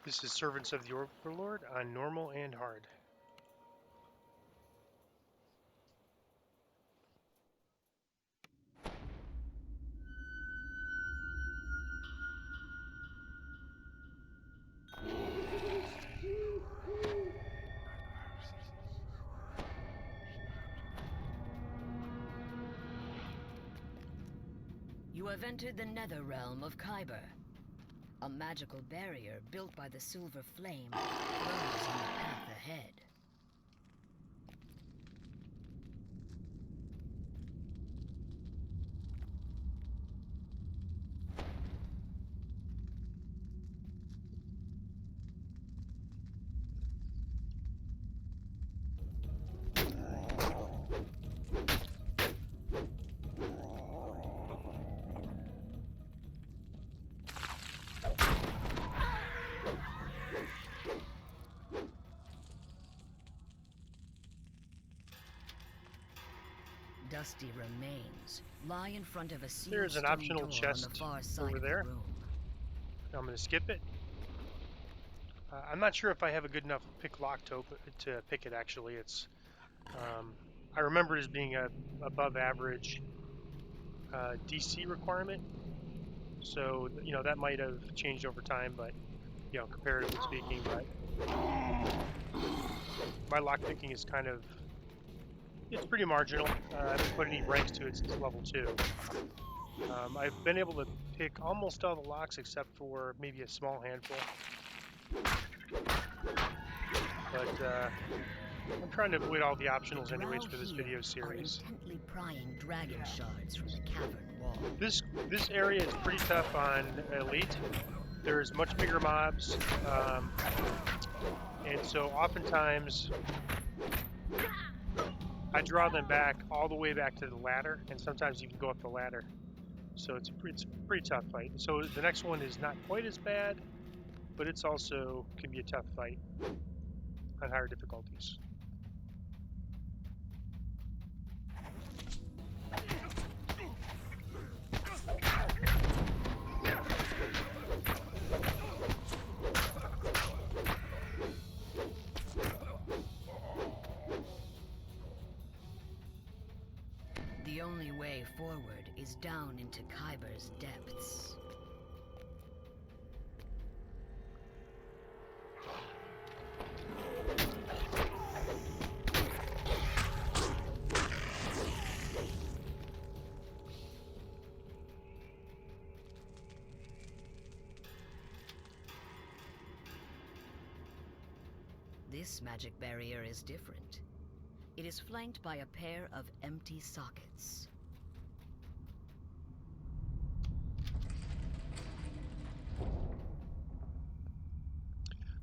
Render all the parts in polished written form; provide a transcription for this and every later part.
This is Servants of the Overlord on normal and hard. You have entered the nether realm of Kyber. A magical barrier built by the Silver Flame glows on the path ahead. Dusty remains lie in front of a sealed There's an stone optional door on chest the far side over of there. the room. I'm going to skip it. I'm not sure if I have a good enough pick lock to pick it. Actually, it's I remember it as being a above average DC requirement. So that might have changed over time, but comparatively speaking, but my lock picking is it's pretty marginal. I haven't put any ranks to it since level 2. I've been able to pick almost all the locks except for maybe a small handful. But I'm trying to avoid all the optionals anyways for this video series. Are intently prying dragon shards from the cavern wall. This area is pretty tough on elite. There's much bigger mobs, and so oftentimes I draw them back all the way back to the ladder, and sometimes you can go up the ladder. So it's a pretty tough fight. So the next one is not quite as bad, but it's also can be a tough fight on higher difficulties. The only way forward is down into Kyber's depths. This magic barrier is different. It is flanked by a pair of empty sockets.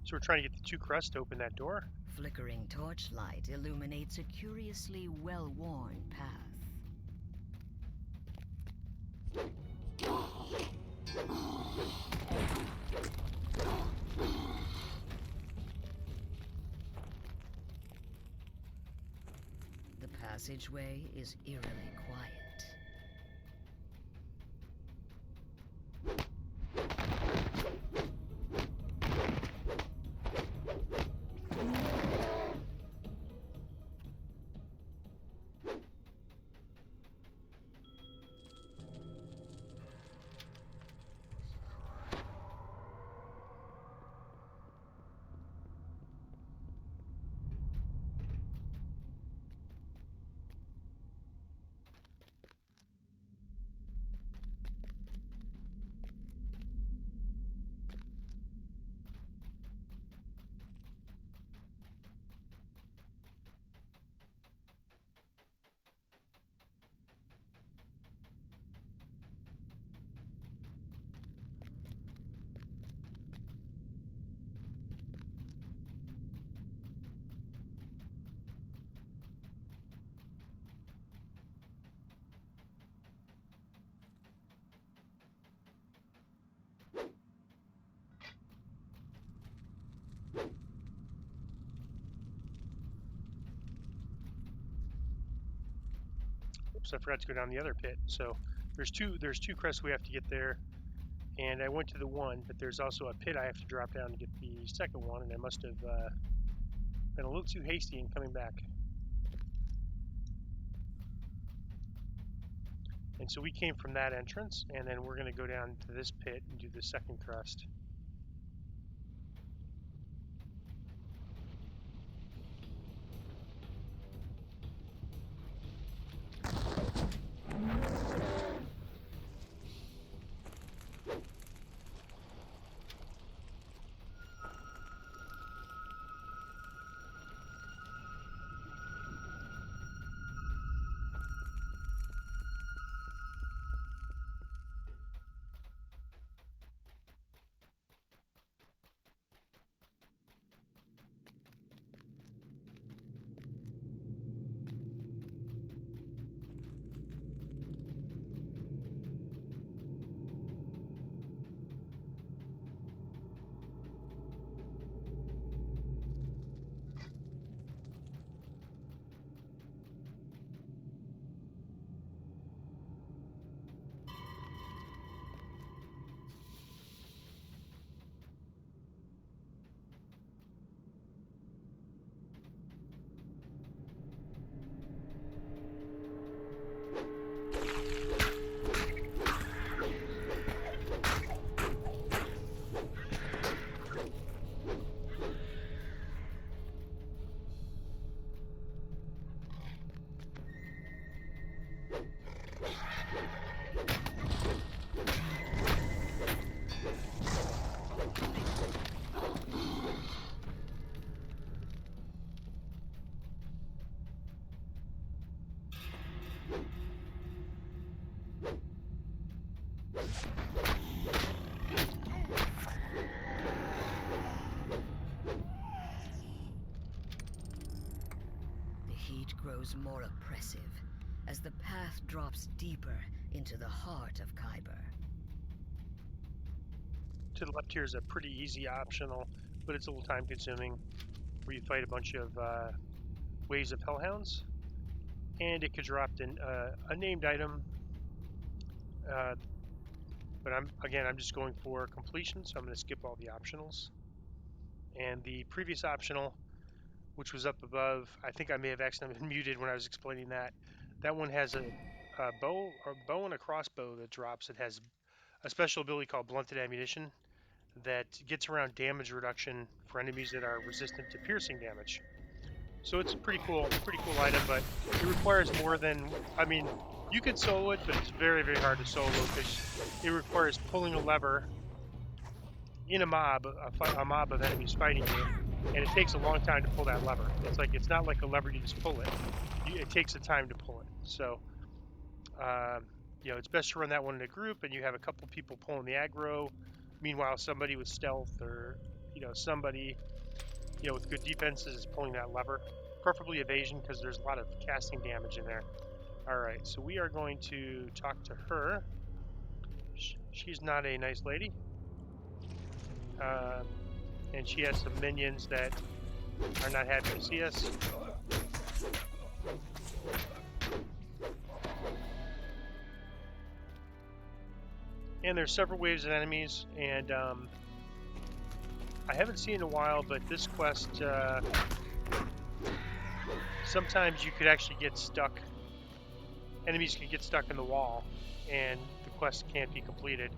So we're trying to get the 2 crusts to open that door. Flickering torchlight illuminates a curiously well-worn path. The passageway is eerily quiet. Oops, I forgot to go down the other pit. So there's two crests we have to get there, and I went to the one, but there's also a pit I have to drop down to get the second one, and I must have been a little too hasty in coming back. And so we came from that entrance, and then we're going to go down to this pit and do the second thrust. The heat grows more oppressive as the path drops deeper into the heart of Kyber. To the left here is a pretty easy optional, but it's a little time consuming, where you fight a bunch of waves of hellhounds, and it could drop in a named item. But I'm just going for completion, so I'm going to skip all the optionals. And the previous optional, which was up above, I think I may have accidentally been muted when I was explaining that. That one has a bow and a crossbow that drops. It has a special ability called blunted ammunition that gets around damage reduction for enemies that are resistant to piercing damage. So it's a pretty cool item, but it requires more than, I mean, you can solo it, but it's very, very hard to solo because it requires pulling a lever in a mob of enemies fighting you, and it takes a long time to pull that lever. It's not like a lever you just pull it. It takes a time to pull it. So, it's best to run that one in a group, and you have a couple people pulling the aggro. Meanwhile, somebody with stealth or somebody with good defenses is pulling that lever. Preferably evasion, because there's a lot of casting damage in there. Alright, so we are going to talk to her. She's not a nice lady. And she has some minions that are not happy to see us. And there's several waves of enemies, and I haven't seen in a while, but this quest, sometimes you could actually get stuck. Enemies can get stuck in the wall, and the quest can't be completed.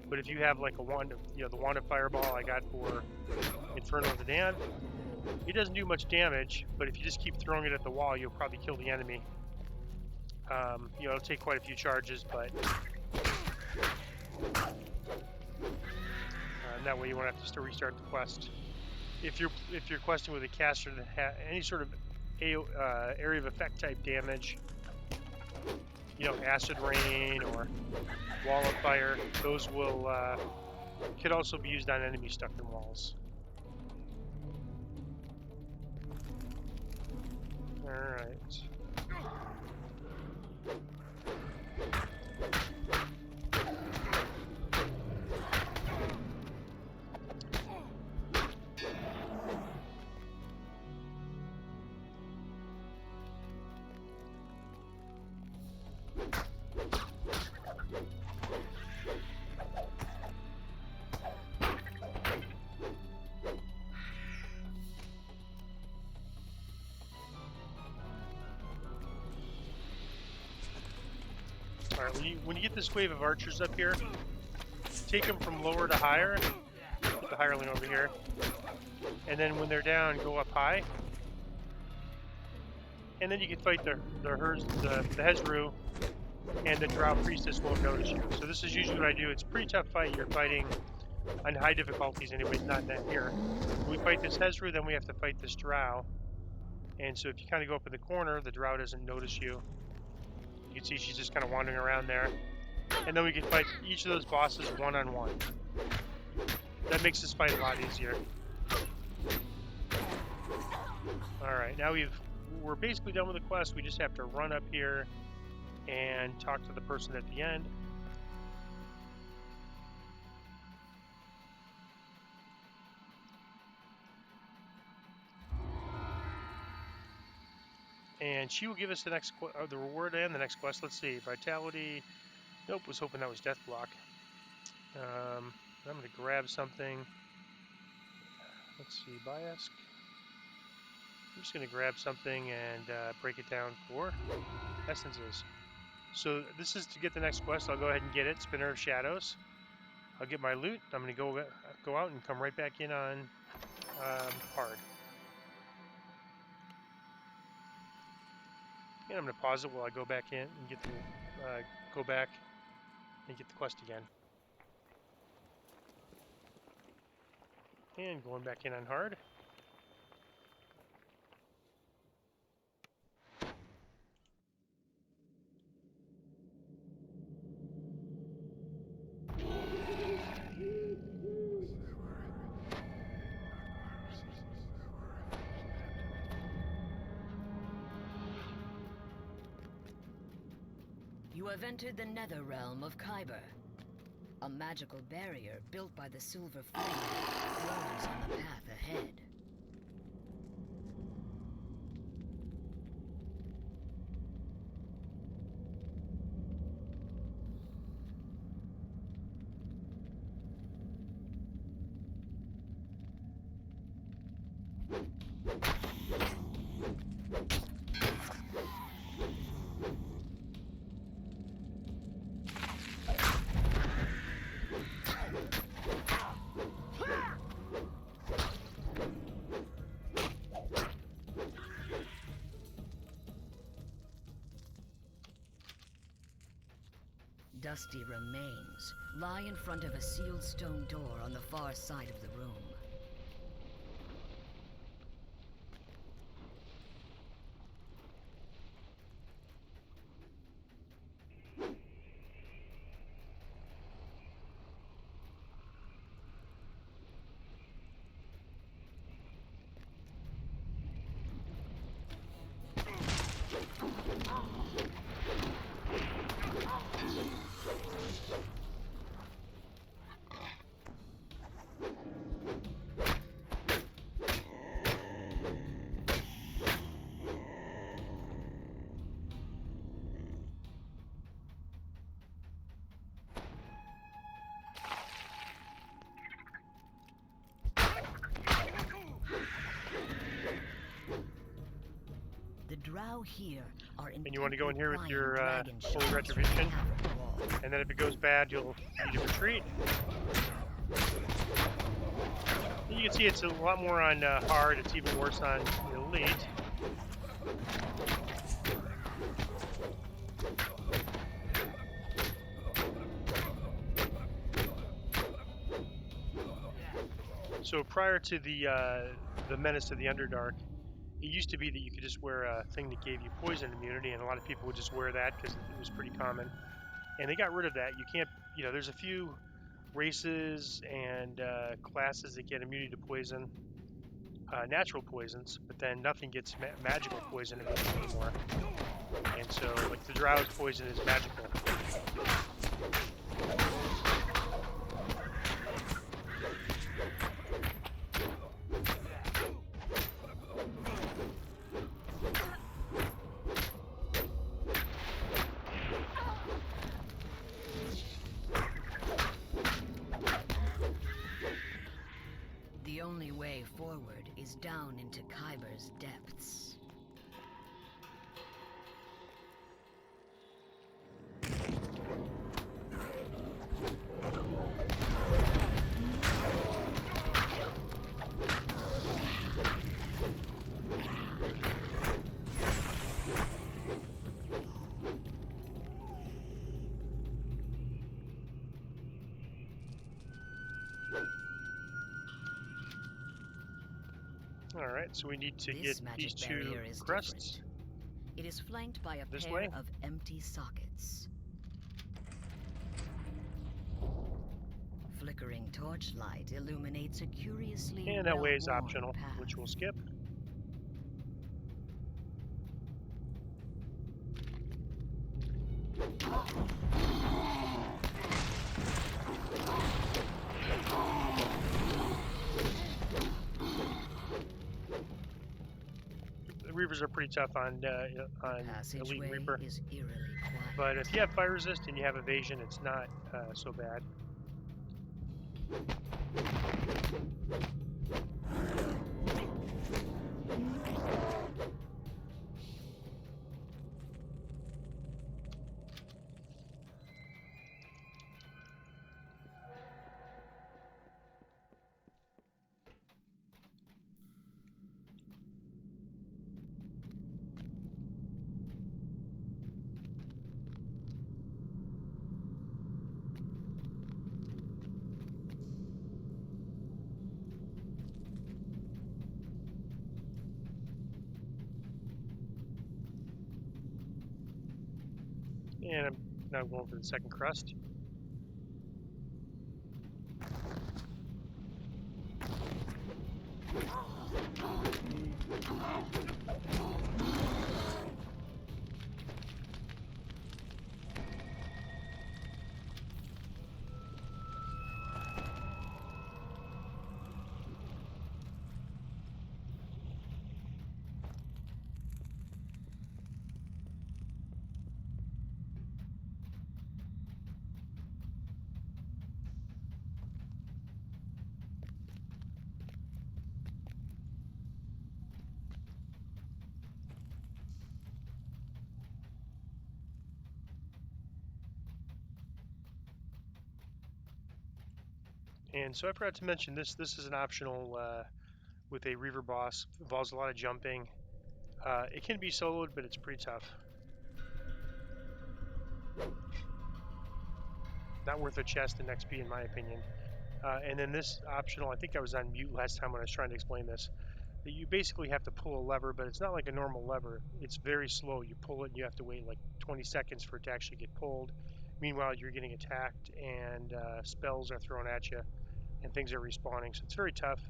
But if you have like a wand, the wand of fireball I got for Inferno of the Damned, it doesn't do much damage, but if you just keep throwing it at the wall, you'll probably kill the enemy. It'll take quite a few charges, but that way you won't have to restart the quest. If you're questing with a caster that has any sort of area of effect type damage, acid rain or wall of fire, those could also be used on enemies stuck in walls. All right. Alright, when you get this wave of archers up here, take them from lower to higher. Put the hireling over here. And then when they're down, go up high. And then you can fight the Hezru, and the Drow Priestess won't notice you. So this is usually what I do. It's a pretty tough fight. You're fighting on high difficulties anyways, not that here. When we fight this Hezru, then we have to fight this Drow. And so if you kind of go up in the corner, the Drow doesn't notice you. You can see she's just kind of wandering around there. And then we can fight each of those bosses one-on-one. That makes this fight a lot easier. Alright, now we're basically done with the quest. We just have to run up here and talk to the person at the end. And she will give us the next the reward and the next quest. Let's see. Vitality. Nope, was hoping that was Death Block. I'm going to grab something. Let's see. Bias. I'm just going to grab something and break it down for essences. So this is to get the next quest. I'll go ahead and get it. Spinner of Shadows. I'll get my loot. I'm going to go out and come right back in on hard. And I'm going to pause it while I go back in and get the go back and get the quest again. And going back in on hard. You have entered the nether realm of Kyber. A magical barrier built by the Silver Flame glows on the path ahead. Dusty remains lie in front of a sealed stone door on the far side of the room. The drow here are in. And you want to go in here with your Holy Retribution. And then if it goes bad, you'll need to retreat. You can see it's a lot more on hard. It's even worse on elite. So prior to the Menace of the Underdark, it used to be that you could just wear a thing that gave you poison immunity, and a lot of people would just wear that because it was pretty common. And they got rid of that. You can't, there's a few races and classes that get immunity to poison, natural poisons, but then nothing gets magical poison anymore. And so, like, the Drow's poison is magical. The only way forward is down into Kyber's depths. All right, so we need to get This magic these two barrier is crests different. It is flanked by a this pair way. of empty sockets. Flickering torchlight illuminates a curiously And that way is well-worn optional, path. which we'll skip. The Reavers are pretty tough on Elite Passageway Reaper, is eerily quiet. but if you have fire resist and you have evasion, it's not so bad. And I'm now going for the second crust. And so I forgot to mention this. This is an optional with a Reaver boss. Involves a lot of jumping. It can be soloed, but it's pretty tough. Not worth a chest and XP in my opinion. And then this optional, I think I was on mute last time when I was trying to explain this. That you basically have to pull a lever, but it's not like a normal lever. It's very slow. You pull it and you have to wait like 20 seconds for it to actually get pulled. Meanwhile, you're getting attacked and spells are thrown at you and things are respawning. So it's very tough.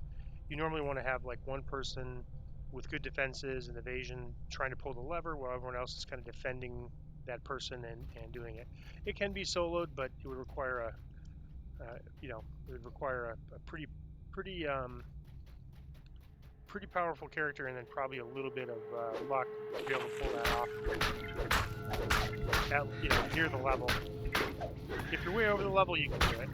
You normally want to have like one person with good defenses and evasion trying to pull the lever while everyone else is kind of defending that person and doing it. It can be soloed, but it would require a pretty pretty powerful character and then probably a little bit of luck to be able to pull that off at near the level. If you're way over the level, you can do it.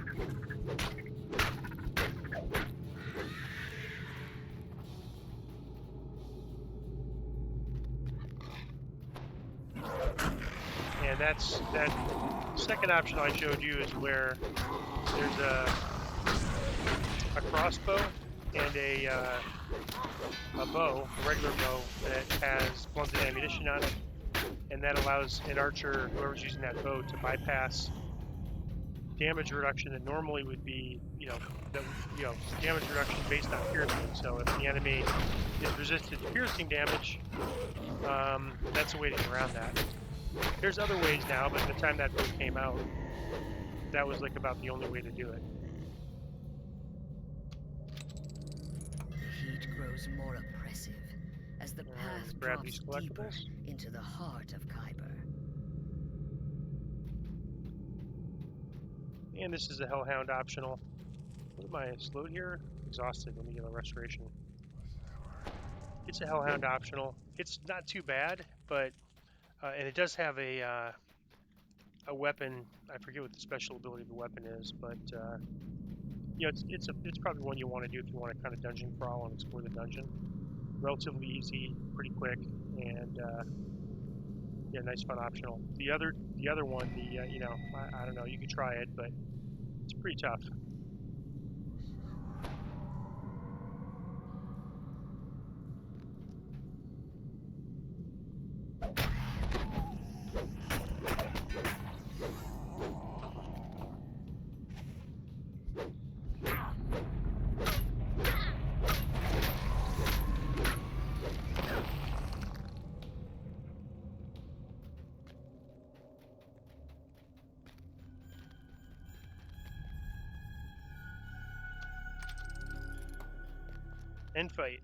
And that second option I showed you is where there's a crossbow and a bow, a regular bow that has blunted ammunition on it, and that allows an archer, whoever's using that bow, to bypass damage reduction that normally would be, damage reduction based on piercing. So if the enemy is resisted to piercing damage, that's a way to get around that. There's other ways now, but at the time that bow came out, that was like about the only way to do it. The heat grows more oppressive as the path grab drops these deeper collectibles. into the heart of Khyber. And this is a Hellhound optional. What am I slowed here? Exhausted. Let me get a restoration. It's a Hellhound optional. It's not too bad, but and it does have a weapon. I forget what the special ability of the weapon is, but it's probably one you want to do if you want to kind of dungeon crawl and explore the dungeon. Relatively easy, pretty quick, and nice fun optional. The other one, I don't know, you could try it, but it's pretty tough. and fight.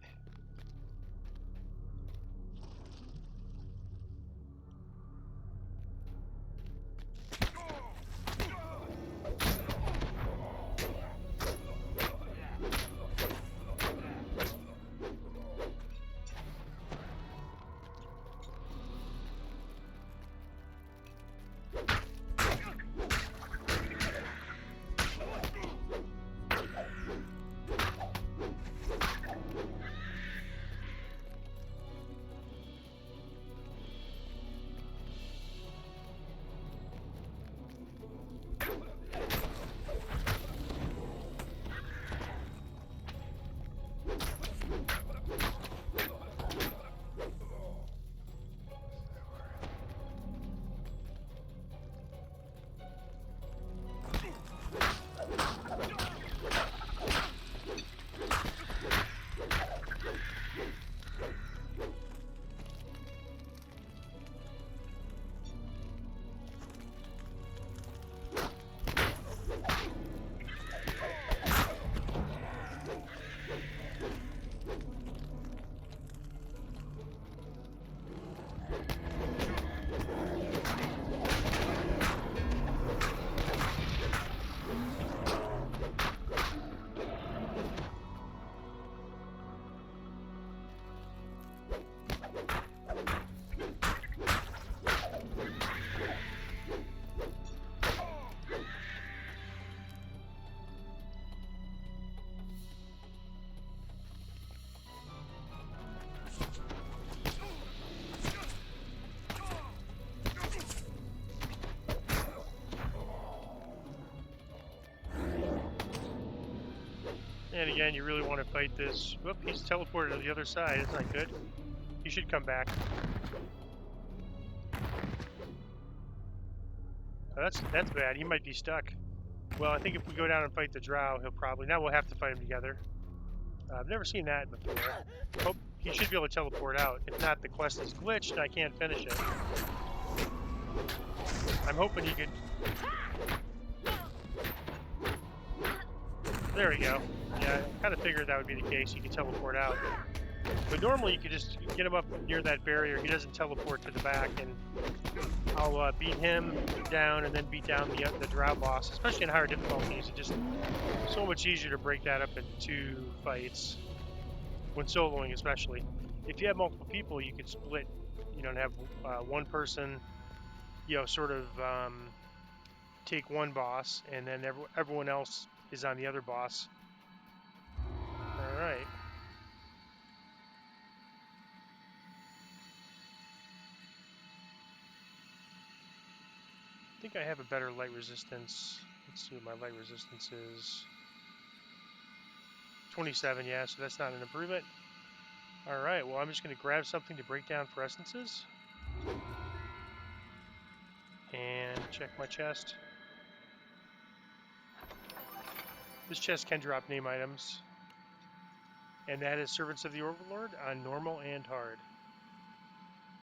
And again, you really want to fight this. Whoop, he's teleported to the other side. That's not good. He should come back. Oh, that's bad. He might be stuck. Well, I think if we go down and fight the drow, he'll probably... Now we'll have to fight him together. I've never seen that before. Hope he should be able to teleport out. If not, the quest is glitched and I can't finish it. I'm hoping he could... There we go. Yeah, I kind of figured that would be the case. He could teleport out. But normally you could just get him up near that barrier. He doesn't teleport to the back, and I'll beat him down and then beat down the drow boss, especially in higher difficulties. It's just so much easier to break that up into 2 fights, when soloing especially. If you have multiple people, you could split, you know, and have one person, you know, sort of take one boss, and then everyone else is on the other boss. All right. I think I have a better light resistance. Let's see what my light resistance is. 27, yeah, so that's not an improvement. Alright, well I'm just going to grab something to break down for essences. And check my chest. This chest can drop name items. And that is Servants of the Overlord on normal and hard.